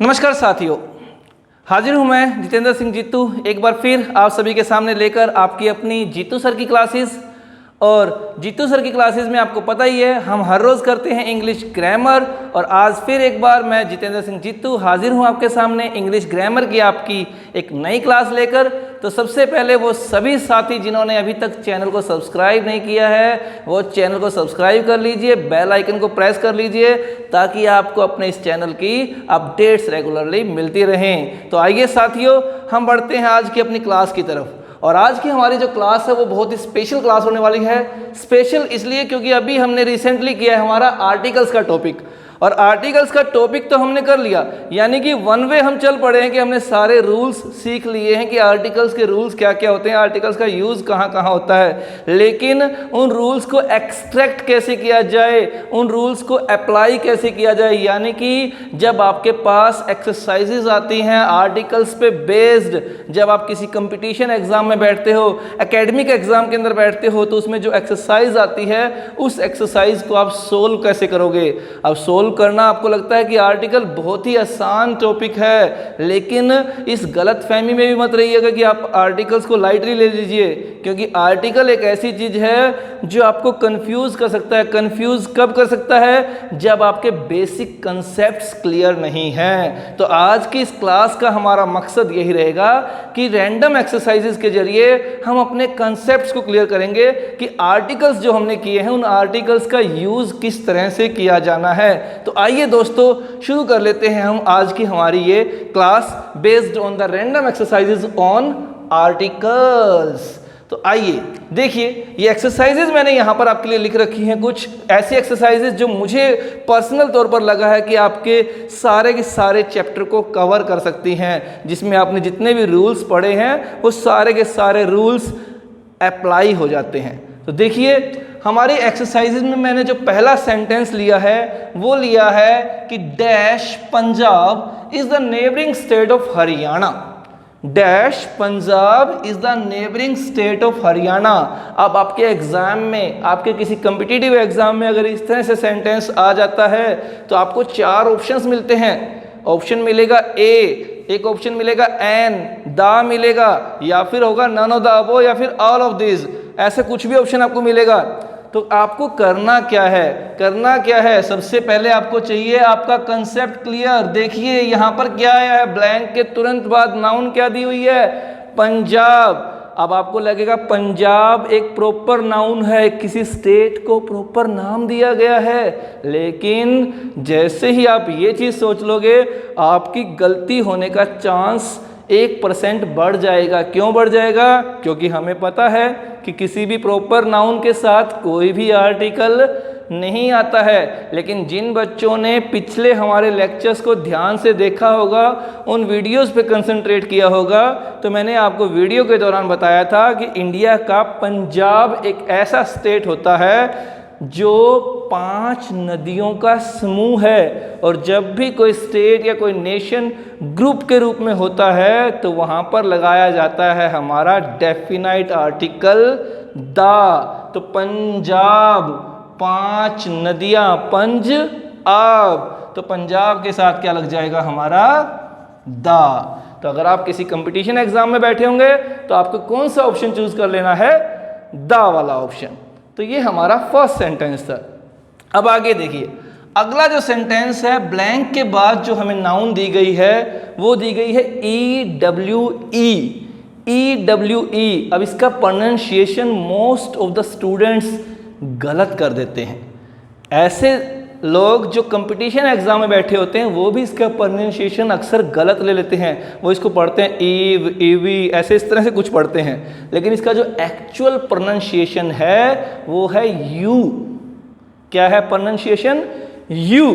नमस्कार साथियों, हाजिर हूं मैं जितेंद्र सिंह जीतू एक बार फिर आप सभी के सामने लेकर आपकी अपनी जीतू सर की क्लासेस। और जीतू सर की क्लासेस में आपको पता ही है हम हर रोज़ करते हैं इंग्लिश ग्रामर। और आज फिर एक बार मैं जितेंद्र सिंह जीतू हाजिर हूं आपके सामने इंग्लिश ग्रामर की आपकी एक नई क्लास लेकर। तो सबसे पहले वो सभी साथी जिन्होंने अभी तक चैनल को सब्सक्राइब नहीं किया है वो चैनल को सब्सक्राइब कर लीजिए, बेल आइकन को प्रेस कर लीजिए ताकि आपको अपने इस चैनल की अपडेट्स रेगुलरली मिलती रहें। तो आइए साथियों, हम बढ़ते हैं आज की अपनी क्लास की तरफ। और आज की हमारी जो क्लास है वो बहुत ही स्पेशल क्लास होने वाली है। स्पेशल इसलिए क्योंकि अभी हमने रिसेंटली किया है हमारा आर्टिकल्स का टॉपिक। और आर्टिकल्स का टॉपिक तो हमने कर लिया, यानी कि वन वे हम चल पड़े हैं कि हमने सारे रूल्स सीख लिए हैं कि आर्टिकल्स के रूल्स क्या क्या होते हैं, आर्टिकल्स का यूज़ कहाँ कहाँ होता है। लेकिन उन रूल्स को एक्सट्रैक्ट कैसे किया जाए, उन रूल्स को अप्लाई कैसे किया जाए, यानी कि जब आपके पास एक्सरसाइजेज आती हैं आर्टिकल्स पे बेस्ड, जब आप किसी कंपटीशन एग्जाम में बैठते हो, एकेडमिक एग्जाम के अंदर बैठते हो, तो उसमें जो एक्सरसाइज आती है उस एक्सरसाइज को आप सोल्व कैसे करोगे। अब सोल्व करना आपको लगता है कि आर्टिकल बहुत ही आसान टॉपिक है, लेकिन इस गलत फहमी में भी मत रहिएगा कि आप आर्टिकल्स को लाइटली ले लीजिए, क्योंकि आर्टिकल एक ऐसी चीज है जो आपको कंफ्यूज कर सकता है। कंफ्यूज कब कर सकता है? जब आपके बेसिक कंसेप्ट्स क्लियर नहीं हैं। तो आज की इस क्लास का हमारा मकसद यही रहेगा कि रैंडम एक्सरसाइजेस के जरिए हम अपने कंसेप्ट्स को क्लियर करेंगे कि आर्टिकल्स जो हमने किए हैं उन आर्टिकल्स का यूज किस तरह से किया जाना है। तो आइए दोस्तों, शुरू कर लेते हैं हम आज की हमारी ये class based on the random exercises on articles. तो आइए देखिए, ये एक्सरसाइजेज मैंने यहाँ पर आपके लिए लिख रखी हैं, कुछ ऐसी एक्सरसाइजेज जो मुझे पर्सनल तौर पर लगा है कि आपके सारे के सारे चैप्टर को कवर कर सकती हैं, जिसमें आपने जितने भी रूल्स पढ़े हैं वो सारे के सारे रूल्स अप्लाई हो जाते हैं। तो देखिए, हमारी एक्सरसाइजेज में मैंने जो पहला सेंटेंस लिया है वो लिया है कि dash Punjab is the neighbouring state of Haryana. Dash Punjab is the neighbouring state of Haryana. अब आपके एग्जाम में, आपके किसी कम्पिटिटिव एग्जाम में अगर इस तरह से सेंटेंस आ जाता है तो आपको चार ऑप्शंस मिलते हैं। ऑप्शन मिलेगा ए, एक ऑप्शन मिलेगा एन, दा मिलेगा, या फिर होगा नन ऑफ द अबव, या फिर ऑल ऑफ दिस, ऐसे कुछ भी ऑप्शन आपको मिलेगा। तो आपको करना क्या है? करना क्या है? सबसे पहले आपको चाहिए आपका कंसेप्ट क्लियर। देखिए यहाँ पर क्या आया है, ब्लैंक के तुरंत बाद नाउन क्या दी हुई है? पंजाब। अब आपको लगेगा पंजाब एक प्रॉपर नाउन है, किसी स्टेट को प्रॉपर नाम दिया गया है। लेकिन जैसे ही आप ये चीज़ सोच लोगे, आपकी गलती होने का चांस 1% बढ़ जाएगा। क्यों बढ़ जाएगा? क्योंकि हमें पता है कि किसी भी प्रॉपर नाउन के साथ कोई भी आर्टिकल नहीं आता है। लेकिन जिन बच्चों ने पिछले हमारे लेक्चर्स को ध्यान से देखा होगा, उन वीडियोस पे कंसंट्रेट किया होगा, तो मैंने आपको वीडियो के दौरान बताया था कि इंडिया का पंजाब एक ऐसा स्टेट होता है जो 5 नदियों का समूह है। और जब भी कोई स्टेट या कोई नेशन ग्रुप के रूप में होता है तो वहाँ पर लगाया जाता है हमारा डेफिनाइट आर्टिकल द। तो पंजाब, 5 नदियाँ, पंज आब, तो पंजाब के साथ क्या लग जाएगा हमारा? द। तो अगर आप किसी कंपटीशन एग्जाम में बैठे होंगे तो आपको कौन सा ऑप्शन चूज कर लेना है? द वाला ऑप्शन। तो ये हमारा फर्स्ट सेंटेंस था। अब आगे देखिए, अगला जो सेंटेंस है, ब्लैंक के बाद जो हमें नाउन दी गई है वो दी गई है EWE। EWE। अब इसका pronunciation most of the students गलत कर देते हैं। ऐसे लोग जो कंपटीशन एग्जाम में बैठे होते हैं वो भी इसका प्रोनाउंसिएशन अक्सर गलत ले लेते हैं। वो इसको पढ़ते हैं ईव, ईवी, ऐसे इस तरह से कुछ पढ़ते हैं, लेकिन इसका जो एक्चुअल प्रोनाउंसिएशन है वो है यू। क्या है प्रोनाउंसिएशन? यू।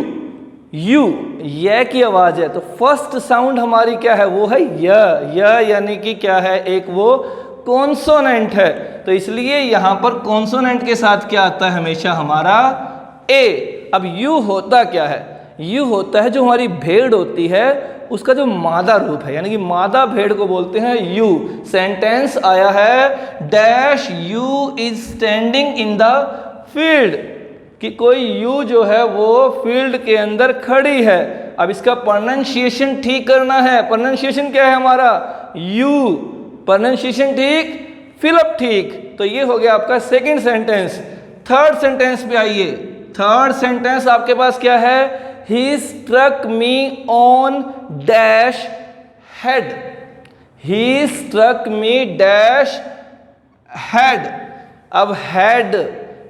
यू, ये की आवाज है। तो फर्स्ट साउंड हमारी क्या है? वो है य, यानी कि क्या है? एक वो कॉन्सोनेंट है। तो इसलिए यहां पर कॉन्सोनेंट के साथ क्या आता है? हमेशा हमारा ए। अब यू होता क्या है? यू होता है जो हमारी भेड़ होती है उसका जो मादा रूप है, यानी कि मादा भेड़ को बोलते हैं यू। सेंटेंस आया है dash you is standing in the field, कि कोई यू जो है वो फील्ड के अंदर खड़ी है। अब इसका प्रोनाउंसिएशन ठीक करना है। प्रोनाउंसिएशन क्या है हमारा? यू। प्रोनाउंसिएशन ठीक, फिलअप ठीक। तो ये हो गया आपका सेकंड सेंटेंस। थर्ड सेंटेंस पे आइए। थर्ड सेंटेंस आपके पास क्या है? He struck me on dash head. He struck me dash head. अब हेड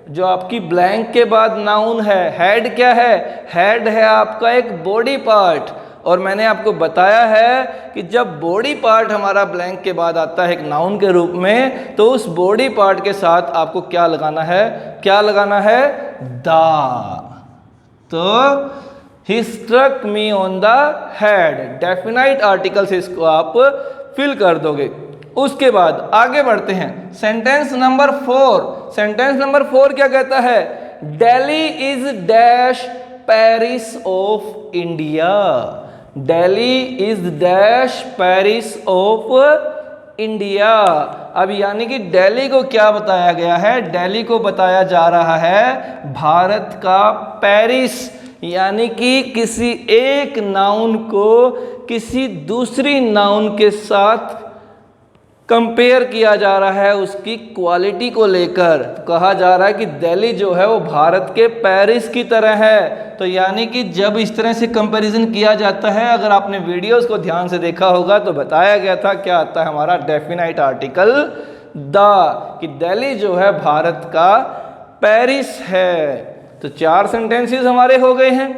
जो आपकी ब्लैंक के बाद नाउन है, हेड क्या है? हेड है आपका एक बॉडी पार्ट। और मैंने आपको बताया है कि जब बॉडी पार्ट हमारा ब्लैंक के बाद आता है एक नाउन के रूप में, तो उस बॉडी पार्ट के साथ आपको क्या लगाना है? क्या लगाना है? दा। तो he struck me on the head, definite article से इसको आप फिल कर दोगे। उसके बाद आगे बढ़ते हैं। Sentence number 4। सेंटेंस नंबर 4 क्या कहता है? Delhi is dash Paris of India. Delhi is dash Paris of India. अब यानी कि दिल्ली को क्या बताया गया है? दिल्ली को बताया जा रहा है भारत का पेरिस। यानी कि किसी एक नाउन को किसी दूसरी नाउन के साथ कंपेयर किया जा रहा है, उसकी क्वालिटी को लेकर। कहा जा रहा है कि दिल्ली जो है वो भारत के पेरिस की तरह है। तो यानी कि जब इस तरह से कंपैरिजन किया जाता है, अगर आपने वीडियोस को ध्यान से देखा होगा तो बताया गया था क्या आता है हमारा डेफिनाइट आर्टिकल द, कि दिल्ली जो है भारत का पेरिस है। तो 4 सेंटेंसेस हमारे हो गए हैं।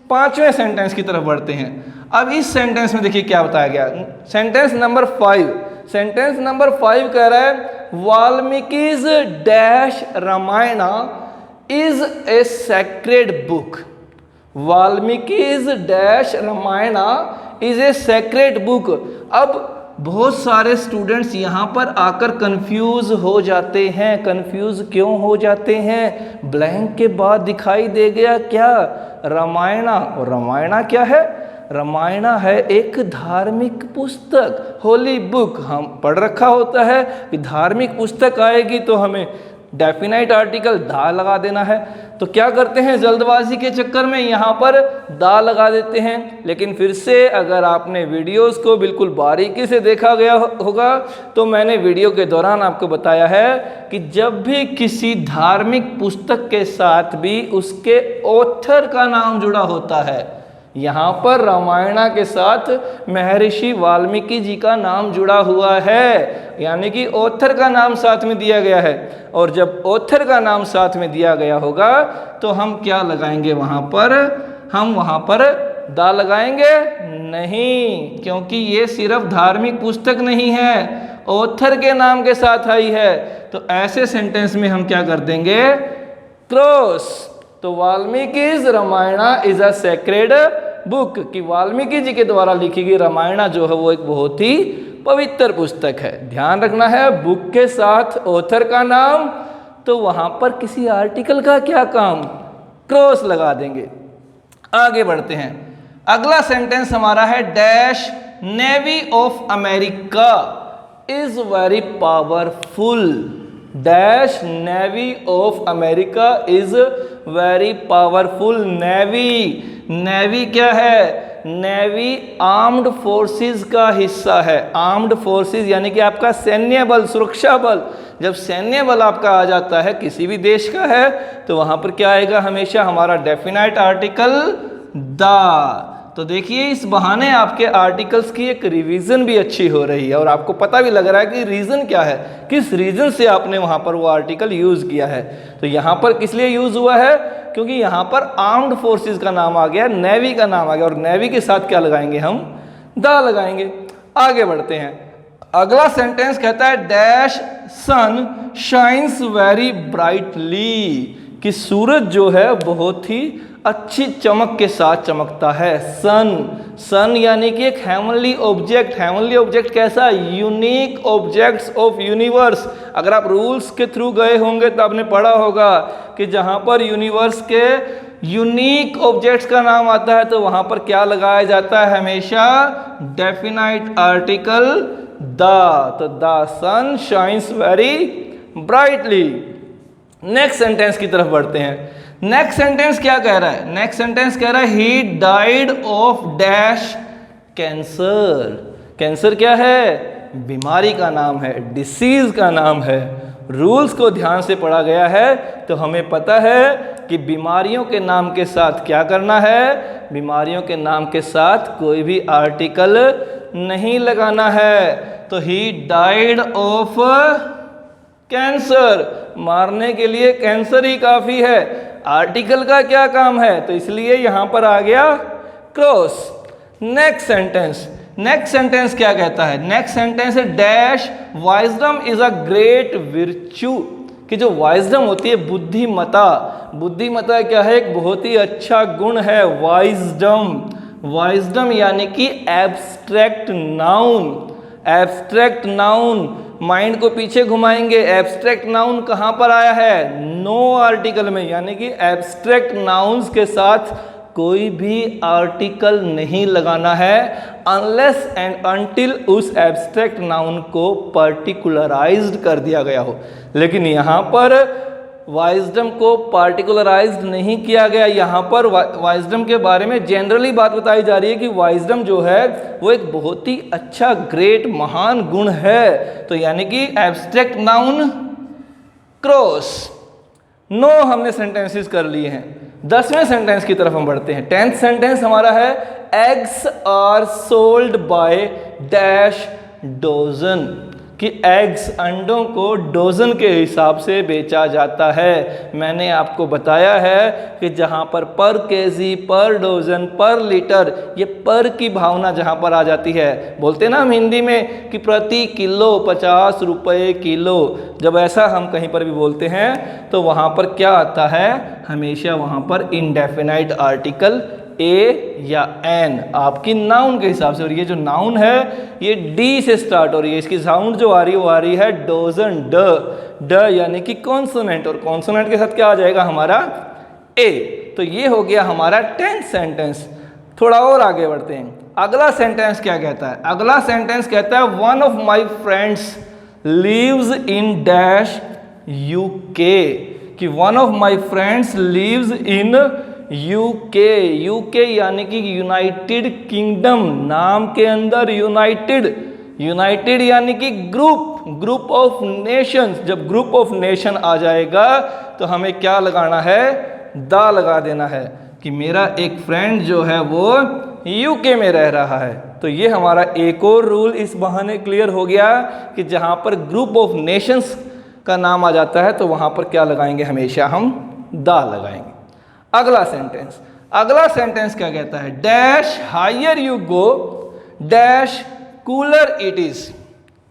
5वें सेंटेंस की तरफ बढ़ते हैं। अब इस सेंटेंस में देखिए क्या बताया गया। Sentence number 5। सेंटेंस नंबर 5 कह रहा है Valmiki's dash Ramayana is a sacred book. Valmiki's dash Ramayana is a sacred book. अब बहुत सारे स्टूडेंट्स यहाँ पर आकर कंफ्यूज हो जाते हैं। कंफ्यूज क्यों हो जाते हैं? ब्लैंक के बाद दिखाई दे गया क्या? रामायणा। और रामायणा क्या है? रामायणा है एक धार्मिक पुस्तक, होली बुक। हम पढ़ रखा होता है कि धार्मिक पुस्तक आएगी तो हमें डेफिनाइट आर्टिकल दा लगा देना है। तो क्या करते हैं, जल्दबाजी के चक्कर में यहाँ पर दा लगा देते हैं। लेकिन फिर से अगर आपने वीडियोस को बिल्कुल बारीकी से देखा गया होगा तो मैंने वीडियो के दौरान आपको बताया है कि जब भी किसी धार्मिक पुस्तक के साथ भी उसके ऑथर का नाम जुड़ा होता है, यहाँ पर रामायणा के साथ महर्षि वाल्मीकि जी का नाम जुड़ा हुआ है, यानी कि ऑथर का नाम साथ में दिया गया है। और जब ऑथर का नाम साथ में दिया गया होगा तो हम क्या लगाएंगे वहाँ पर? हम वहाँ पर दा लगाएंगे? नहीं, क्योंकि ये सिर्फ धार्मिक पुस्तक नहीं है, ऑथर के नाम के साथ आई है। तो ऐसे सेंटेंस में हम क्या कर देंगे? क्रॉस। तो Valmiki's Ramayana is a sacred book, कि वाल्मीकि जी के द्वारा लिखी गई रामायणा जो है वो एक बहुत ही पवित्र पुस्तक है। ध्यान रखना है, बुक के साथ ऑथर का नाम, तो वहां पर किसी आर्टिकल का क्या काम? क्रॉस लगा देंगे। आगे बढ़ते हैं। अगला सेंटेंस हमारा है dash navy of America is very powerful. Dash navy of America is very powerful. Navy क्या है? नेवी आर्म्ड फोर्सेस का हिस्सा है। आर्म्ड फोर्सेस यानी कि आपका सैन्य बल, सुरक्षा बल। जब सैन्य बल आपका आ जाता है, किसी भी देश का है, तो वहां पर क्या आएगा? हमेशा हमारा डेफिनाइट आर्टिकल द। तो देखिए इस बहाने आपके आर्टिकल्स की एक रिवीजन भी अच्छी हो रही है और आपको पता भी लग रहा है कि रीज़न क्या है, किस रीज़न से आपने वहाँ पर वो आर्टिकल यूज़ किया है। तो यहाँ पर किस लिए यूज़ हुआ है? क्योंकि यहाँ पर आर्म्ड फोर्सेस का नाम आ गया, नेवी का नाम आ गया, और नेवी के साथ क्या लगाएंगे हम? दा लगाएंगे। आगे बढ़ते हैं। अगला सेंटेंस कहता है dash sun shines very brightly, कि सूरज जो है बहुत ही अच्छी चमक के साथ चमकता है। सन यानी कि एक हेवनली ऑब्जेक्ट। हेवनली ऑब्जेक्ट कैसा? Unique objects of universe. अगर आप रूल्स के थ्रू गए होंगे तो आपने पढ़ा होगा कि जहाँ पर यूनिवर्स के यूनिक ऑब्जेक्ट्स का नाम आता है तो वहाँ पर क्या लगाया जाता है? हमेशा डेफिनाइट आर्टिकल द। तो the sun shines very brightly. Next sentence की तरफ बढ़ते हैं। नेक्स्ट सेंटेंस क्या कह रहा है? नेक्स्ट सेंटेंस कह रहा है he died of dash cancer. Cancer क्या है? बीमारी का नाम है, डिसीज का नाम है। रूल्स को ध्यान से पढ़ा गया है तो हमें पता है कि बीमारियों के नाम के साथ क्या करना है। बीमारियों के नाम के साथ कोई भी आर्टिकल नहीं लगाना है। तो ही डाइड ऑफ कैंसर, मारने के लिए कैंसर ही काफी है, आर्टिकल का क्या काम है? तो इसलिए यहां पर आ गया cross. Next sentence, next sentence क्या कहता है? नेक्स्ट सेंटेंस है डैश वाइजडम इज अ ग्रेट विर्च्यू। कि जो वाइजडम होती है, बुद्धिमता, बुद्धिमता क्या है? एक बहुत ही अच्छा गुण है वाइजडम। वाइजडम यानी कि abstract noun. Abstract noun, mind को पीछे घुमाएंगे, एब्स्ट्रैक्ट नाउन कहां पर आया है? नो आर्टिकल में, यानी कि एब्स्ट्रैक्ट नाउन्स के साथ कोई भी आर्टिकल नहीं लगाना है अनलेस एंड अनटिल उस एब्स्ट्रैक्ट नाउन को पर्टिकुलराइज्ड कर दिया गया हो। लेकिन यहाँ पर वाइजडम को पार्टिकुलराइज्ड नहीं किया गया। यहाँ पर वाइजडम के बारे में जनरली बात बताई जा रही है कि वाइजडम जो है वो एक बहुत ही अच्छा, ग्रेट, महान गुण है। तो यानी कि एब्स्ट्रैक्ट नाउन क्रॉस। 9 हमने सेंटेंसेस कर लिए हैं। 10वें सेंटेंस की तरफ हम बढ़ते हैं। 10th सेंटेंस हमारा है eggs are sold by dash dozen. कि एग्स, अंडों को डोजन के हिसाब से बेचा जाता है। मैंने आपको बताया है कि जहाँ पर केजी, पर डोजन, पर लीटर, ये पर की भावना जहाँ पर आ जाती है, बोलते हैं ना हम हिंदी में कि प्रति किलो 50 रुपये किलो, जब ऐसा हम कहीं पर भी बोलते हैं तो वहाँ पर क्या आता है? हमेशा वहाँ पर इंडेफिनाइट आर्टिकल ए या एन आपकी नाउन के हिसाब से। और ये जो नाउन है ये डी से स्टार्ट हो रही है, इसकी साउंड जो आ रही है वो आ रही है डोजन, ड, ड यानी कि कॉन्सोनेंट, और कॉन्सोनेंट के साथ क्या आ जाएगा हमारा? ए। तो ये हो गया हमारा 10th सेंटेंस। थोड़ा और आगे बढ़ते हैं। अगला सेंटेंस क्या कहता है? अगला सेंटेंस कहता है one of my friends lives in dash UK. कि one of my friends lives in UK. UK यानी कि यूनाइटेड किंगडम, नाम के अंदर यूनाइटेड, यूनाइटेड यानी कि ग्रुप, ग्रुप ऑफ नेशंस। जब ग्रुप ऑफ नेशन आ जाएगा तो हमें क्या लगाना है? दा लगा देना है कि मेरा एक फ्रेंड जो है वो यूके में रह रहा है। तो ये हमारा एक और रूल इस बहाने क्लियर हो गया कि जहां पर ग्रुप ऑफ नेशंस का नाम आ जाता है तो वहां पर क्या लगाएंगे? हमेशा हम दा लगाएंगे। अगला सेंटेंस, अगला सेंटेंस क्या कहता है? Dash higher you go dash cooler it is.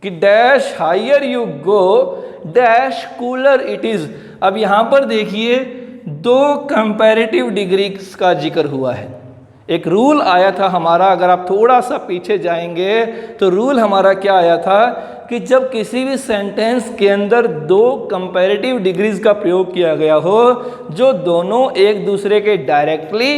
कि dash higher you go dash cooler it is. अब यहां पर देखिए 2 कंपैरेटिव डिग्रीज का जिक्र हुआ है। एक रूल आया था हमारा, अगर आप थोड़ा सा पीछे जाएंगे तो रूल हमारा क्या आया था कि जब किसी भी सेंटेंस के अंदर 2 कंपैरेटिव डिग्रीज का प्रयोग किया गया हो जो दोनों एक दूसरे के डायरेक्टली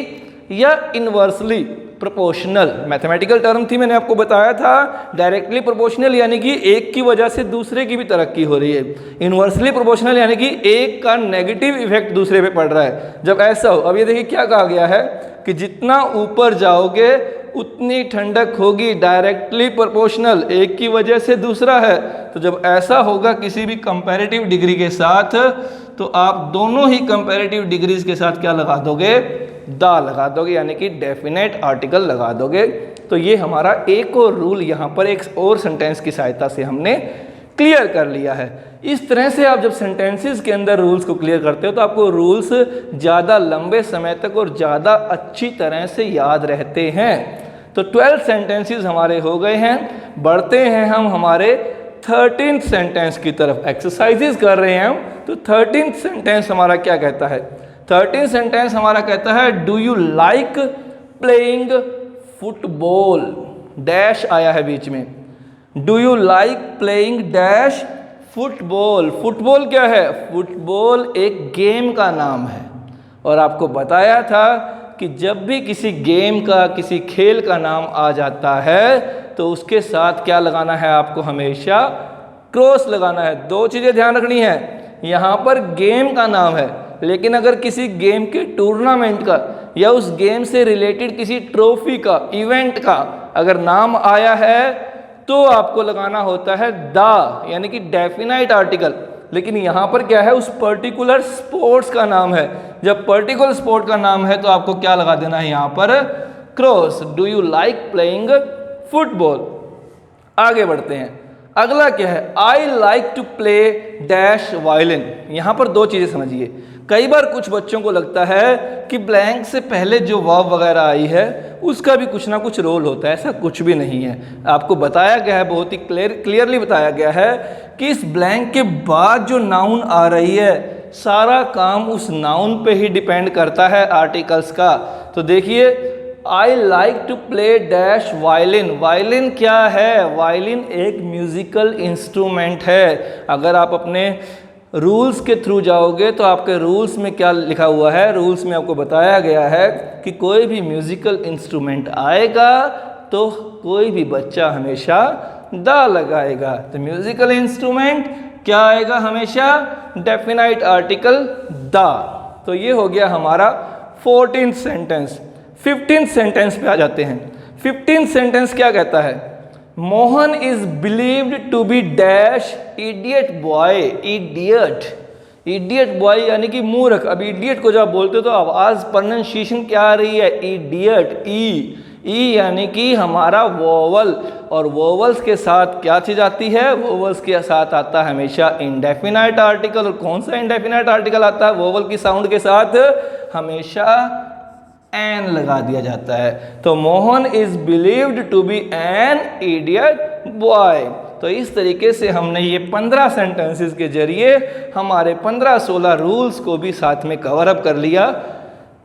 या इनवर्सली प्रोपोर्शनल, मैथमेटिकल टर्म थी, मैंने आपको बताया था। डायरेक्टली प्रोपोर्शनल यानी कि एक की वजह से दूसरे की भी तरक्की हो रही है। इनवर्सली प्रोपोर्शनल यानी कि एक का नेगेटिव इफेक्ट दूसरे पे पड़ रहा है। जब ऐसा हो, अब ये देखिए क्या कहा गया है कि जितना ऊपर जाओगे उतनी ठंडक होगी। डायरेक्टली प्रोपोर्शनल, एक की वजह से दूसरा है। तो जब ऐसा होगा किसी भी कंपैरेटिव डिग्री के साथ तो आप दोनों ही कंपैरेटिव डिग्रीज के साथ क्या लगा दोगे? दा लगा दोगे, यानी कि डेफिनेट आर्टिकल लगा दोगे। तो ये हमारा एक और रूल यहाँ पर एक और सेंटेंस की सहायता से हमने क्लियर कर लिया है। इस तरह से आप जब सेंटेंसेस के अंदर रूल्स को क्लियर करते हो तो आपको रूल्स ज़्यादा लंबे समय तक और ज़्यादा अच्छी तरह से याद रहते हैं। तो 12 सेंटेंसेस हमारे हो गए हैं। बढ़ते हैं हम हमारे 13th सेंटेंस की तरफ। एक्सरसाइजेस कर रहे हैं हम। तो 13th सेंटेंस हमारा क्या कहता है? 13th सेंटेंस हमारा कहता है do you like playing football. Dash आया है बीच में। Do you like playing dash football. Football क्या है? फुटबॉल एक गेम का नाम है। और आपको बताया था कि जब भी किसी गेम का, किसी खेल का नाम आ जाता है तो उसके साथ क्या लगाना है? आपको हमेशा क्रॉस लगाना है। 2 चीज़ें ध्यान रखनी है। यहाँ पर गेम का नाम है लेकिन अगर किसी गेम के टूर्नामेंट का या उस गेम से रिलेटेड किसी ट्रॉफी का, इवेंट का अगर नाम आया है तो आपको लगाना होता है द, यानी कि डेफिनाइट आर्टिकल। लेकिन यहाँ पर क्या है, उस पर्टिकुलर स्पोर्ट्स का नाम है। जब पर्टिकुलर स्पोर्ट का नाम है तो आपको क्या लगा देना है यहाँ पर, cross. Do you like playing football. आगे बढ़ते हैं, अगला क्या है, I like to play dash violin. यहाँ पर दो चीज़ें समझिए। कई बार कुछ बच्चों को लगता है कि ब्लैंक से पहले जो वर्ब वगैरह आई है उसका भी कुछ ना कुछ रोल होता है। ऐसा कुछ भी नहीं है। आपको बताया गया है, बहुत ही क्लियरली बताया गया है कि इस ब्लैंक के बाद जो नाउन आ रही है सारा काम उस नाउन पे ही डिपेंड करता है, आर्टिकल्स का। तो देखिए, I like to play dash violin. Violin क्या है, वायलिन एक म्यूजिकल इंस्ट्रूमेंट है। अगर आप अपने रूल्स के थ्रू जाओगे तो आपके रूल्स में क्या लिखा हुआ है, रूल्स में आपको बताया गया है कि कोई भी म्यूजिकल इंस्ट्रूमेंट आएगा तो कोई भी बच्चा हमेशा द लगाएगा। तो म्यूजिकल इंस्ट्रूमेंट क्या आएगा हमेशा, डेफिनाइट आर्टिकल द। तो ये हो गया हमारा 14th सेंटेंस। 15th सेंटेंस पे आ जाते हैं। 15th सेंटेंस क्या कहता है, Mohan is believed to be dash idiot boy. Idiot, idiot boy यानी कि मूर्ख। अब इडियट को जब बोलते हो तो आवाज प्रोनाउंसिएशन क्या आ रही है, इडियट, ई यानी कि हमारा वोवल। और वोवल्स के साथ क्या चीज आती है, वोवल्स के साथ आता है हमेशा इंडेफिनाइट आर्टिकल। और कौन सा इंडेफिनाइट आर्टिकल आता है, वोवल की साउंड के साथ हमेशा एन लगा दिया जाता है। तो Mohan is believed to be an idiot boy. तो इस तरीके से हमने ये 15 सेंटेंसेस के जरिए हमारे 15-16 रूल्स को भी साथ में कवर अप कर लिया।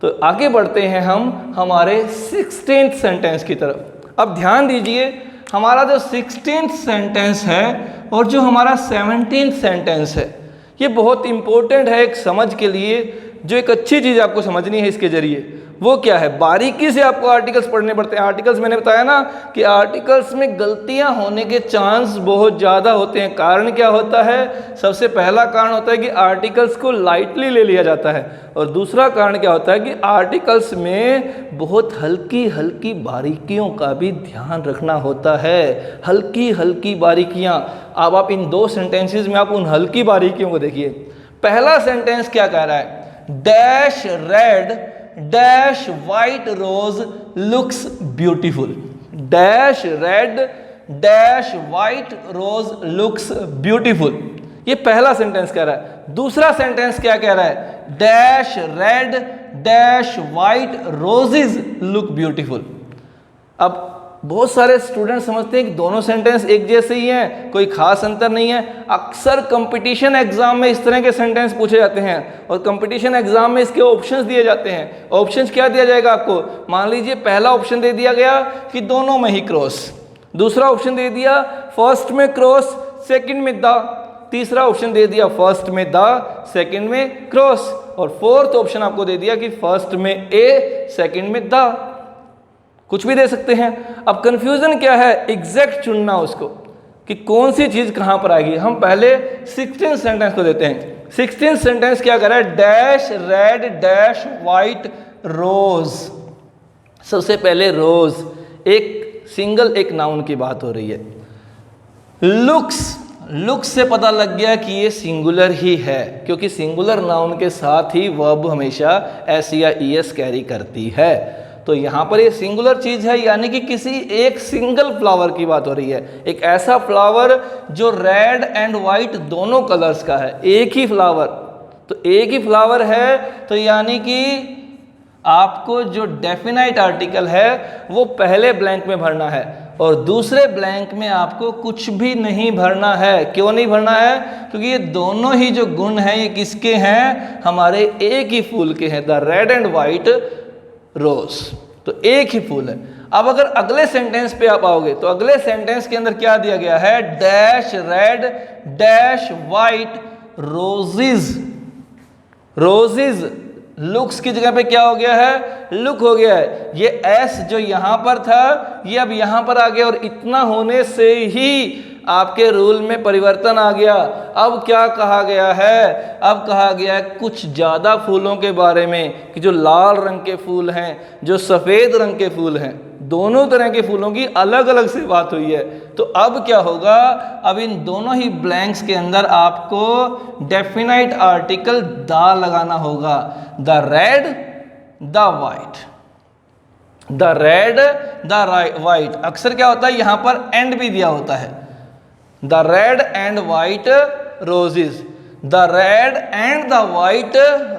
तो आगे बढ़ते हैं हम हमारे 16th सेंटेंस की तरफ। अब ध्यान दीजिए, हमारा जो 16th सेंटेंस है और जो हमारा 17th सेंटेंस है ये बहुत इंपॉर्टेंट है एक समझ के लिए। जो एक अच्छी चीज़ आपको समझनी है इसके जरिए वो क्या है, बारीकी से आपको आर्टिकल्स पढ़ने पड़ते हैं। आर्टिकल्स मैंने बताया ना कि आर्टिकल्स में गलतियां होने के चांस बहुत ज़्यादा होते हैं। कारण क्या होता है, सबसे पहला कारण होता है कि आर्टिकल्स को लाइटली ले लिया जाता है। और दूसरा कारण क्या होता है कि आर्टिकल्स में बहुत हल्की हल्की बारीकियों का भी ध्यान रखना होता है। हल्की हल्की बारीकियाँ। अब आप इन दो सेंटेंसेस में आप उन हल्की बारीकियों को देखिए। पहला सेंटेंस क्या कह रहा है, dash red dash white rose looks beautiful. Dash red dash white rose looks beautiful, ये पहला सेंटेंस कह रहा है। दूसरा सेंटेंस क्या कह रहा है, dash red dash white roses look beautiful. अब बहुत सारे स्टूडेंट समझते हैं कि दोनों सेंटेंस एक जैसे ही हैं, कोई खास अंतर नहीं है। अक्सर कंपटीशन एग्जाम में इस तरह के सेंटेंस पूछे जाते हैं और कंपटीशन एग्जाम में इसके ऑप्शंस दिए जाते हैं। ऑप्शंस क्या दिया जाएगा आपको, मान लीजिए पहला ऑप्शन दे दिया गया कि दोनों में ही क्रॉस, दूसरा ऑप्शन दे दिया फर्स्ट में क्रॉस सेकंड में द, तीसरा ऑप्शन दे दिया फर्स्ट में द सेकंड में क्रॉस, और फोर्थ ऑप्शन आपको दे दिया कि फर्स्ट में ए सेकंड में द। कुछ भी दे सकते हैं। अब कंफ्यूजन क्या है, एग्जैक्ट चुनना उसको कि कौन सी चीज कहां पर आएगी। हम पहले 16th सेंटेंस को देते हैं। 16th सेंटेंस क्या कर रहा है, डैश रेड डैश वाइट रोज। सबसे पहले रोज, एक सिंगल एक नाउन की बात हो रही है। लुक्स, लुक्स से पता लग गया कि ये सिंगुलर ही है, क्योंकि सिंगुलर नाउन के साथ ही वर्ब हमेशा एस या ईएस कैरी करती है। तो यहाँ पर ये सिंगुलर चीज है, यानी कि किसी एक सिंगल फ्लावर की बात हो रही है। एक ऐसा फ्लावर जो रेड एंड वाइट दोनों कलर्स का है, एक ही फ्लावर। तो एक ही फ्लावर है, तो यानी कि आपको जो डेफिनाइट आर्टिकल है वो पहले ब्लैंक में भरना है और दूसरे ब्लैंक में आपको कुछ भी नहीं भरना है। क्यों नहीं भरना है, क्योंकि ये दोनों ही जो गुण हैं ये किसके हैं, हमारे एक ही फूल के हैं, द रेड एंड वाइट रोज। तो एक ही फूल है। अब अगर अगले सेंटेंस पे आप आओगे तो अगले सेंटेंस के अंदर क्या दिया गया है, dash red dash white roses. Roses looks की जगह पे क्या हो गया है, लुक हो गया है। ये एस जो यहां पर था ये अब यहां पर आ गया और इतना होने से ही आपके रूल में परिवर्तन आ गया। अब क्या कहा गया है, अब कहा गया है कुछ ज़्यादा फूलों के बारे में कि जो लाल रंग के फूल हैं, जो सफ़ेद रंग के फूल हैं, दोनों तरह के फूलों की अलग अलग से बात हुई है। तो अब क्या होगा, अब इन दोनों ही ब्लैंक्स के अंदर आपको डेफिनाइट आर्टिकल द लगाना होगा। The red, the white, the red, the white. अक्सर क्या होता है यहाँ पर एंड भी दिया होता है, the red and white roses, the red and the white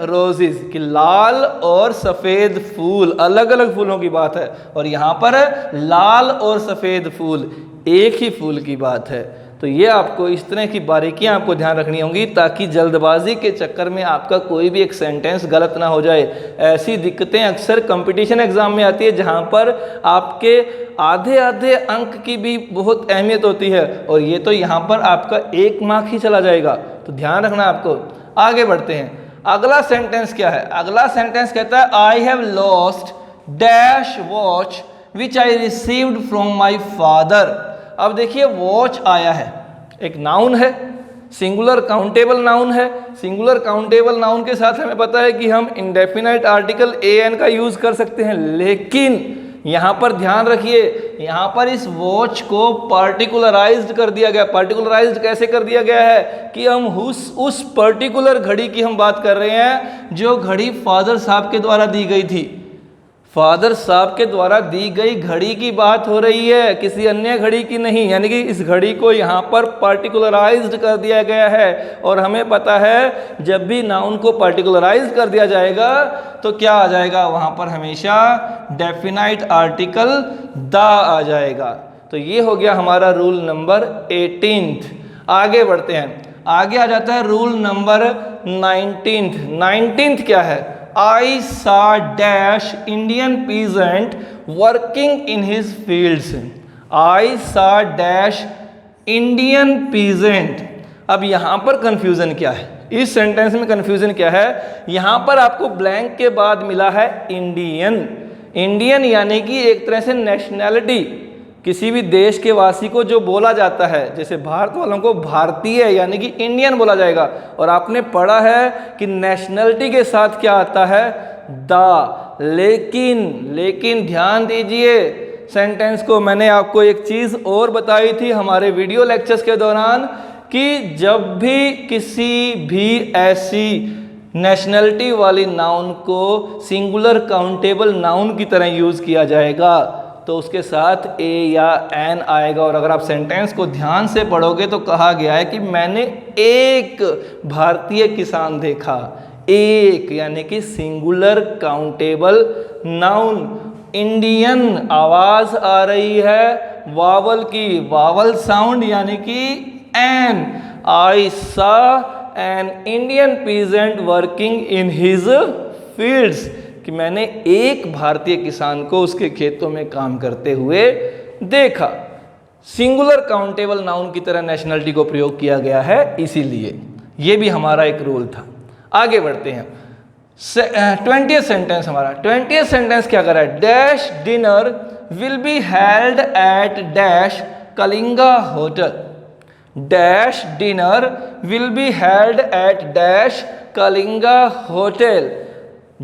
roses, कि लाल और सफ़ेद फूल, अलग अलग फूलों की बात है। और यहाँ पर लाल और सफ़ेद फूल एक ही फूल की बात है। तो ये आपको इस तरह की बारीकियां आपको ध्यान रखनी होंगी ताकि जल्दबाजी के चक्कर में आपका कोई भी एक सेंटेंस गलत ना हो जाए। ऐसी दिक्कतें अक्सर कंपटीशन एग्जाम में आती है जहां पर आपके आधे आधे अंक की भी बहुत अहमियत होती है, और ये तो यहाँ पर आपका 1 मार्क ही चला जाएगा। तो ध्यान रखना आपको। आगे बढ़ते हैं। अगला सेंटेंस क्या है, अगला सेंटेंस कहता है I have lost dash watch which I received from my father. अब देखिए वॉच आया है, एक नाउन है, सिंगुलर काउंटेबल नाउन है। सिंगुलर काउंटेबल नाउन के साथ हमें पता है कि हम इंडेफिनाइट आर्टिकल एन का यूज कर सकते हैं, लेकिन यहां पर ध्यान रखिए, यहां पर इस वॉच को पार्टिकुलराइज्ड कर दिया गया। पार्टिकुलराइज्ड कैसे कर दिया गया है कि हम उस पर्टिकुलर घड़ी की हम बात कर रहे हैं जो घड़ी फादर साहब के द्वारा दी गई थी। फादर साहब के द्वारा दी गई घड़ी की बात हो रही है, किसी अन्य घड़ी की नहीं। यानी कि इस घड़ी को यहाँ पर पार्टिकुलराइज्ड कर दिया गया है। और हमें पता है जब भी नाउन को पार्टिकुलराइज कर दिया जाएगा तो क्या आ जाएगा, वहाँ पर हमेशा डेफिनाइट आर्टिकल द आ जाएगा। तो ये हो गया हमारा रूल नंबर 18। आगे बढ़ते हैं, आगे आ जाता है रूल नंबर 19। 19 क्या है, I saw dash Indian peasant working in his fields. I saw dash Indian peasant. अब यहाँ पर कंफ्यूजन क्या है, इस सेंटेंस में कंफ्यूजन क्या है, यहाँ पर आपको ब्लैंक के बाद मिला है इंडियन। इंडियन यानी कि एक तरह से नेशनैलिटी, किसी भी देश के वासी को जो बोला जाता है, जैसे भारत वालों को भारतीय यानी कि इंडियन बोला जाएगा। और आपने पढ़ा है कि नेशनलिटी के साथ क्या आता है, द। लेकिन ध्यान दीजिए सेंटेंस को, मैंने आपको एक चीज़ और बताई थी हमारे वीडियो लेक्चर्स के दौरान कि जब भी किसी भी ऐसी नेशनलिटी वाली नाउन को सिंगुलर काउंटेबल नाउन की तरह यूज़ किया जाएगा तो उसके साथ ए या एन आएगा। और अगर आप सेंटेंस को ध्यान से पढ़ोगे तो कहा गया है कि मैंने एक भारतीय किसान देखा। एक यानी कि सिंगुलर काउंटेबल नाउन। इंडियन आवाज आ रही है वावल की, वावल साउंड यानी कि एन। आई सा an Indian peasant working in his fields, कि मैंने एक भारतीय किसान को उसके खेतों में काम करते हुए देखा। सिंगुलर काउंटेबल नाउन की तरह नेशनलिटी को प्रयोग किया गया है, इसीलिए ये भी हमारा एक रूल था। आगे बढ़ते हैं। 20th सेंटेंस, हमारा 20th सेंटेंस क्या कर रहा है, dash dinner will be held at dash Kalinga hotel. Dash dinner will be held at dash Kalinga hotel.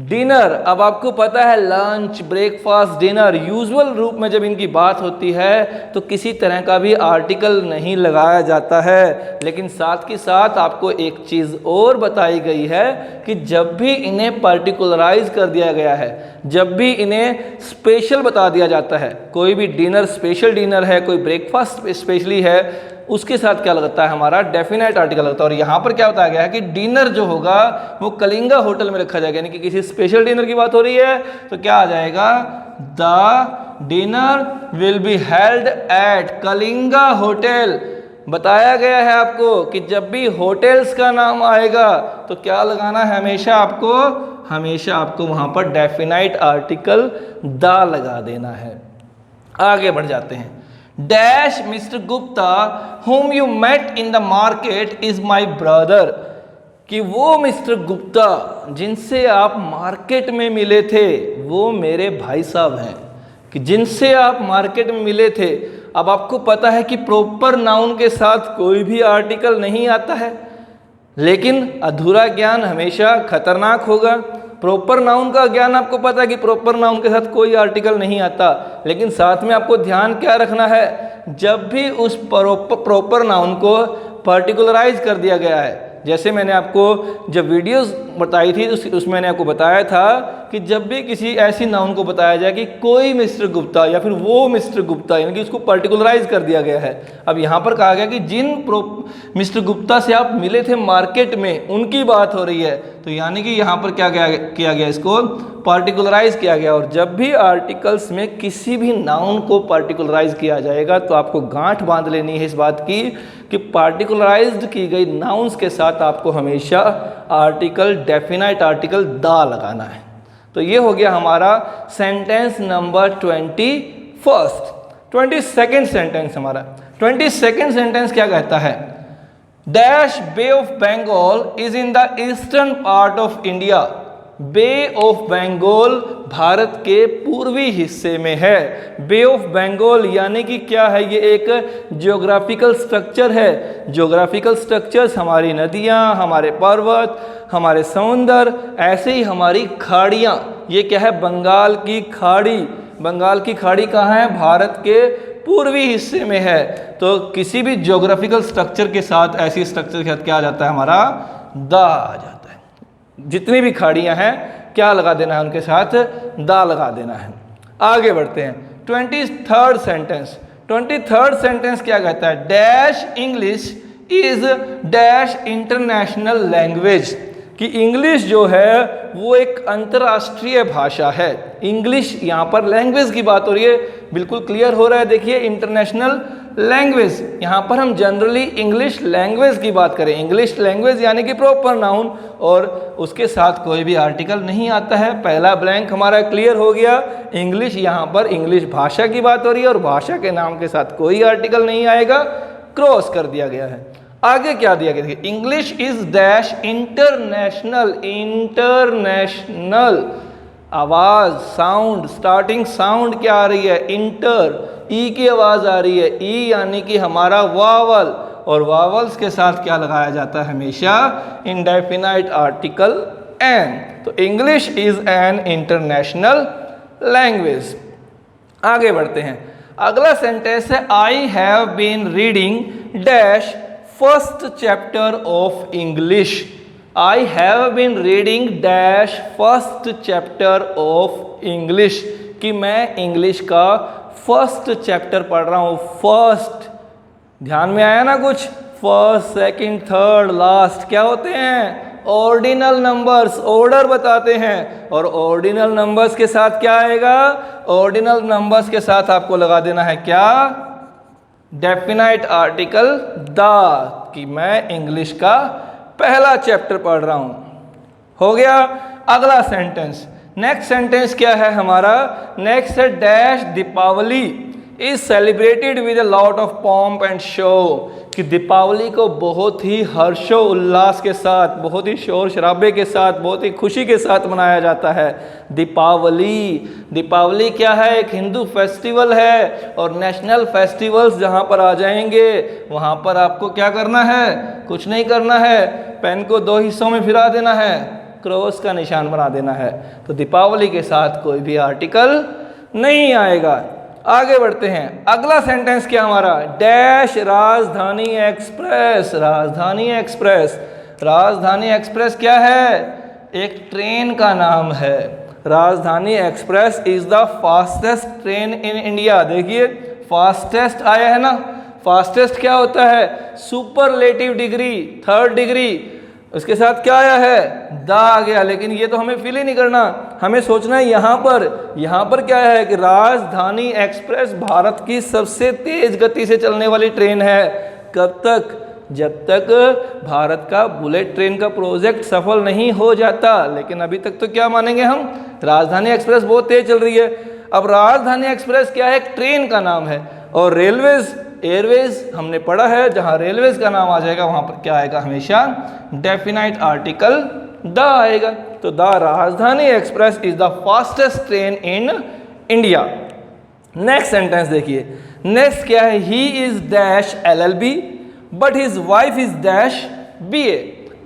Dinner, अब आपको पता है लंच, ब्रेकफास्ट, डिनर, यूजुअल रूप में जब इनकी बात होती है तो किसी तरह का भी आर्टिकल नहीं लगाया जाता है। लेकिन साथ के साथ आपको एक चीज़ और बताई गई है कि जब भी इन्हें पार्टिकुलराइज कर दिया गया है, जब भी इन्हें स्पेशल बता दिया जाता है, कोई भी डिनर स्पेशल डिनर है, कोई ब्रेकफास्ट स्पेशली है, उसके साथ क्या लगता है, हमारा डेफिनेट आर्टिकल लगता है। और यहाँ पर क्या बताया गया है कि डिनर जो होगा वो कलिंगा होटल में रखा जाएगा, यानी कि किसी स्पेशल डिनर की बात हो रही है तो क्या आ जाएगा, the dinner will be held at Kalinga hotel. बताया गया है आपको कि जब भी होटल्स का नाम आएगा तो क्या लगाना है, हमेशा आपको वहाँ पर डेफिनाइट आर्टिकल द लगा देना है। आगे बढ़ जाते हैं। Dash mister Gupta whom you met in the market is my brother, कि वो मिस्टर गुप्ता जिनसे आप मार्केट में मिले थे वो मेरे भाई साहब हैं। कि जिनसे आप मार्केट में मिले थे, अब आपको पता है कि प्रॉपर नाउन के साथ कोई भी आर्टिकल नहीं आता है, लेकिन अधूरा ज्ञान हमेशा खतरनाक होगा। प्रॉपर नाउन का ज्ञान आपको पता है कि प्रॉपर नाउन के साथ कोई आर्टिकल नहीं आता, लेकिन साथ में आपको ध्यान क्या रखना है, जब भी उस प्रॉपर नाउन को पर्टिकुलराइज कर दिया गया है, जैसे मैंने आपको जब वीडियोस बताई थी उसमें मैंने आपको बताया था कि जब भी किसी ऐसी नाउन को बताया जाए कि कोई मिस्टर गुप्ता या फिर वो मिस्टर गुप्ता, यानी कि उसको पर्टिकुलराइज कर दिया गया है। अब यहाँ पर कहा गया कि जिन मिस्टर गुप्ता से आप मिले थे मार्केट में उनकी बात हो रही है, तो यानी कि यहाँ पर क्या किया गया, इसको पार्टिकुलराइज किया गया। और जब भी आर्टिकल्स में किसी भी नाउन को पार्टिकुलराइज किया जाएगा तो आपको गांठ बांध लेनी है इस बात की कि पार्टिकुलराइज्ड की गई नाउन्स के साथ आपको हमेशा आर्टिकल, डेफिनाइट आर्टिकल दा लगाना है। तो ये हो गया हमारा सेंटेंस नंबर 21। 22nd सेंटेंस हमारा 22nd सेंटेंस क्या कहता है, dash bay of Bengal is in the eastern part of India. Bay of Bengal Bharat के पूर्वी हिस्से में है। बे ऑफ बंगाल यानी कि क्या है, ये एक ज्योग्राफिकल स्ट्रक्चर है। ज्योग्राफिकल स्ट्रक्चर्स हमारी नदियाँ, हमारे पर्वत, हमारे समुंदर, ऐसे ही हमारी खाड़ियाँ, ये क्या है, बंगाल की खाड़ी। बंगाल की खाड़ी कहाँ है, भारत के पूर्वी हिस्से में है। तो किसी भी ज्योग्राफिकल स्ट्रक्चर के साथ, ऐसी स्ट्रक्चर के साथ क्या आ जाता है, हमारा दा आ जाता है। जितनी भी खाड़ियां हैं क्या लगा देना है, उनके साथ दा लगा देना है। आगे बढ़ते हैं 23rd सेंटेंस। 23rd सेंटेंस क्या कहता है, dash English is dash international language, कि इंग्लिश जो है वो एक अंतर्राष्ट्रीय भाषा है। इंग्लिश यहाँ पर लैंग्वेज की बात हो रही है, बिल्कुल क्लियर हो रहा है। देखिए इंटरनेशनल लैंग्वेज, यहाँ पर हम जनरली इंग्लिश लैंग्वेज की बात करें। इंग्लिश लैंग्वेज यानी कि प्रॉपर नाउन और उसके साथ कोई भी आर्टिकल नहीं आता है। पहला ब्लैंक हमारा क्लियर हो गया। इंग्लिश, यहाँ पर इंग्लिश भाषा की बात हो रही है और भाषा के नाम के साथ कोई आर्टिकल नहीं आएगा, क्रॉस कर दिया गया है। आगे क्या दिया गया, देखिए English is dash international. International आवाज, साउंड, स्टार्टिंग साउंड क्या आ रही है, इंटर, ई की आवाज आ रही है। ई यानी कि हमारा वावल, और वावल्स के साथ क्या लगाया जाता है हमेशा, इंडेफिनाइट आर्टिकल एन। तो English is an international language. आगे बढ़ते हैं, अगला सेंटेंस है I have been reading dash first chapter of English. I have been reading dash first chapter of English, कि मैं इंग्लिश का फर्स्ट चैप्टर पढ़ रहा हूँ। फर्स्ट, ध्यान में आया ना कुछ, फर्स्ट, सेकंड, थर्ड, लास्ट क्या होते हैं, ऑर्डिनल नंबर्स, ऑर्डर बताते हैं। और ऑर्डिनल नंबर्स के साथ क्या आएगा, ऑर्डिनल नंबर्स के साथ आपको लगा देना है क्या, डेफिनाइट आर्टिकल दा, कि मैं इंग्लिश का पहला चैप्टर पढ़ रहा हूं। हो गया। अगला सेंटेंस, नेक्स्ट सेंटेंस क्या है हमारा, नेक्स्ट है dash Deepavali is celebrated with a lot of pomp and show, कि दीपावली को बहुत ही हर्षो उल्लास के साथ, बहुत ही शोर शराबे के साथ, बहुत ही खुशी के साथ मनाया जाता है दीपावली। दीपावली क्या है, एक हिंदू फेस्टिवल है, और नेशनल फेस्टिवल्स जहाँ पर आ जाएंगे वहाँ पर आपको क्या करना है, कुछ नहीं करना है, पेन को 2 हिस्सों में फिरा देना है, क्रॉस का निशान बना देना है। तो दीपावली के साथ कोई भी आर्टिकल नहीं आएगा। आगे बढ़ते हैं, अगला सेंटेंस क्या हमारा, डैश राजधानी एक्सप्रेस। राजधानी एक्सप्रेस, राजधानी एक्सप्रेस क्या है, एक ट्रेन का नाम है। राजधानी express is the fastest train in India. देखिए फास्टेस्ट आया है ना, फास्टेस्ट क्या होता है, सुपरलेटिव डिग्री, 3rd डिग्री, उसके साथ क्या आया है, दा आ गया। लेकिन ये तो हमें फील ही नहीं करना, हमें सोचना है यहाँ पर क्या है कि राजधानी एक्सप्रेस भारत की सबसे तेज गति से चलने वाली ट्रेन है। कब तक, जब तक भारत का बुलेट ट्रेन का प्रोजेक्ट सफल नहीं हो जाता। लेकिन अभी तक तो क्या मानेंगे हम, राजधानी एक्सप्रेस बहुत तेज चल रही है। अब राजधानी एक्सप्रेस क्या है, एक ट्रेन का नाम है। और रेलवेज, एयरवेज हमने पढ़ा है, जहां रेलवेज का नाम आ जाएगा वहां पर क्या आएगा, हमेशा डेफिनाइट आर्टिकल द आएगा। तो द राजधानी express is the fastest train in India. Next sentence देखिए, नेक्स्ट क्या है, he is dash LLB but his wife is dash BA।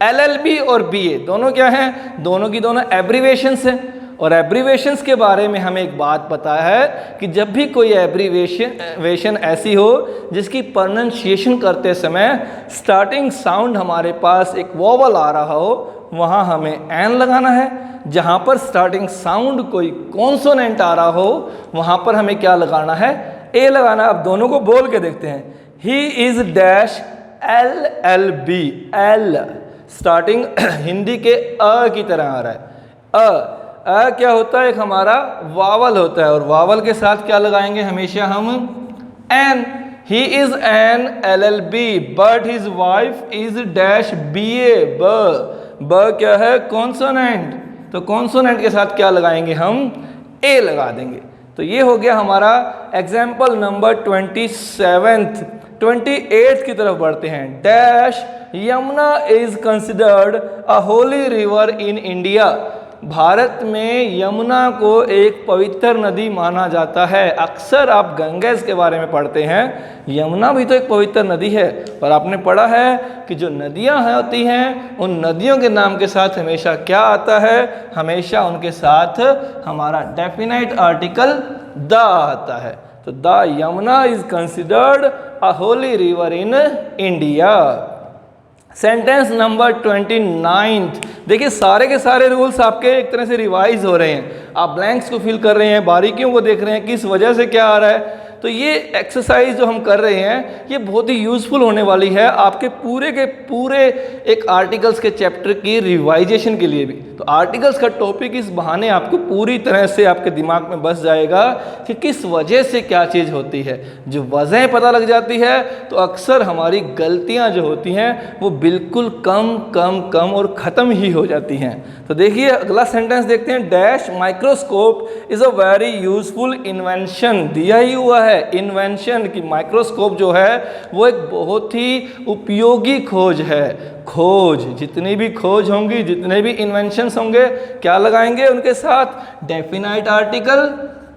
LLB और BA दोनों क्या हैं, दोनों की दोनों एब्रीवेशंस हैं। और एब्रीवेशंस के बारे में हमें एक बात पता है कि जब भी कोई एब्रीवेशन ऐसी हो जिसकी प्रोनाउंसिएशन करते समय स्टार्टिंग साउंड हमारे पास एक वोवल आ रहा हो, वहाँ हमें एन लगाना है। जहाँ पर स्टार्टिंग साउंड कोई कॉन्सोनेंट आ रहा हो, वहाँ पर हमें क्या लगाना है, ए लगाना है। अब दोनों को बोल के देखते हैं, he is dash LLB। L starting Hindi के अ की तरह आ रहा है। अ क्या होता है, एक हमारा वावल होता है, और वावल के साथ क्या लगाएंगे हमेशा हम, an. He is an LLB but his wife is dash BA। ब क्या है, कॉन्सोनेंट, तो कॉन्सोनेंट के साथ क्या लगाएंगे हम, ए लगा देंगे। तो ये हो गया हमारा एग्जाम्पल नंबर 27। 28 की तरफ बढ़ते हैं। Dash Yamuna is considered a Holi river in India. Bharat में यमुना को एक पवित्र नदी माना जाता है। अक्सर आप गंगेज के बारे में पढ़ते हैं, यमुना भी तो एक पवित्र नदी है, पर आपने पढ़ा है कि जो नदियां होती हैं उन नदियों के नाम के साथ हमेशा क्या आता है, हमेशा उनके साथ हमारा डेफिनेट आर्टिकल द आता है। तो the Yamuna is considered a Holi river in India. Sentence number 29। देखिए सारे के सारे रूल्स आपके एक तरह से रिवाइज हो रहे हैं, आप ब्लैंक्स को फिल कर रहे हैं, बारीकियों को देख रहे हैं, किस वजह से क्या आ रहा है। तो ये एक्सरसाइज जो हम कर रहे हैं ये बहुत ही यूज़फुल होने वाली है आपके पूरे के पूरे एक आर्टिकल्स के चैप्टर की रिवाइजेशन के लिए भी। तो आर्टिकल्स का टॉपिक इस बहाने आपको पूरी तरह से आपके दिमाग में बस जाएगा कि किस वजह से क्या चीज़ होती है। जो वजह पता लग जाती है तो अक्सर हमारी गलतियां जो होती हैं वो बिल्कुल कम कम कम और ख़त्म ही हो जाती हैं। तो देखिए अगला सेंटेंस देखते हैं। Dash microscope is a very useful invention. दिया ही हुआ है इन्वेंशन की माइक्रोस्कोप जो है वो एक बहुत ही उपयोगी खोज है। खोज, जितनी भी खोज होंगी, जितने भी इन्वेंशंस होंगे, क्या लगाएंगे उनके साथ, डेफिनाइट आर्टिकल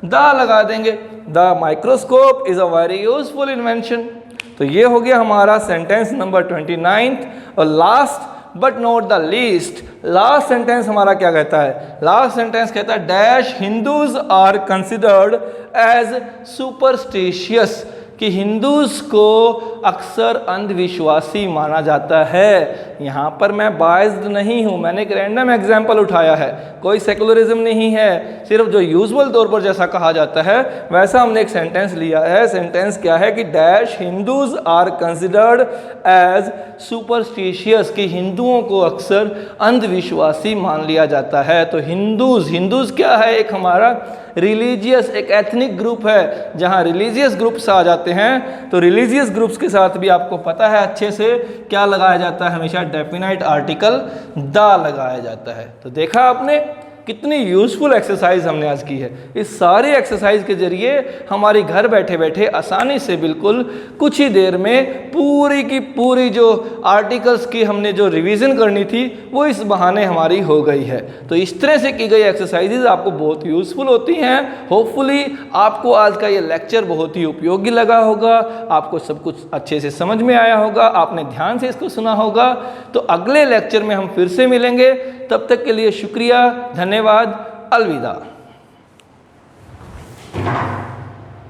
द लगा देंगे। The microscope is a very useful invention. तो ये हो गया हमारा सेंटेंस नंबर 29। और last but not the least, last sentence हमारा क्या कहता है, लास्ट सेंटेंस कहता है dash Hindus are considered as superstitious. कि हिंदूज को अक्सर अंधविश्वासी माना जाता है। यहाँ पर मैं बायस्ड नहीं हूँ, मैंने एक रैंडम एग्जाम्पल उठाया है, कोई सेकुलरिज्म नहीं है, सिर्फ जो यूजुअल तौर पर जैसा कहा जाता है वैसा हमने एक सेंटेंस लिया है। सेंटेंस क्या है कि dash Hindus are considered as superstitious. कि हिंदुओं को अक्सर अंधविश्वासी मान लिया जाता है। तो हिंदूज क्या है, एक हमारा रिलीजियस एक एथनिक ग्रुप है। जहां रिलीजियस ग्रुप्स आ जाते हैं तो रिलीजियस ग्रुप्स के साथ भी आपको पता है अच्छे से क्या लगाया जाता है, हमेशा डेफिनाइट आर्टिकल द लगाया जाता है। तो देखा आपने कितनी यूज़फुल एक्सरसाइज हमने आज की है। इस सारी एक्सरसाइज के जरिए हमारी घर बैठे बैठे आसानी से बिल्कुल कुछ ही देर में पूरी की पूरी जो आर्टिकल्स की हमने जो रिवीजन करनी थी वो इस बहाने हमारी हो गई है। तो इस तरह से की गई एक्सरसाइजेज आपको बहुत यूज़फुल होती हैं। होपफुली आपको आज का ये लेक्चर बहुत ही उपयोगी लगा होगा, आपको सब कुछ अच्छे से समझ में आया होगा, आपने ध्यान से इसको सुना होगा। तो अगले लेक्चर में हम फिर से मिलेंगे, तब तक के लिए शुक्रिया, धन्यवाद, अलविदा।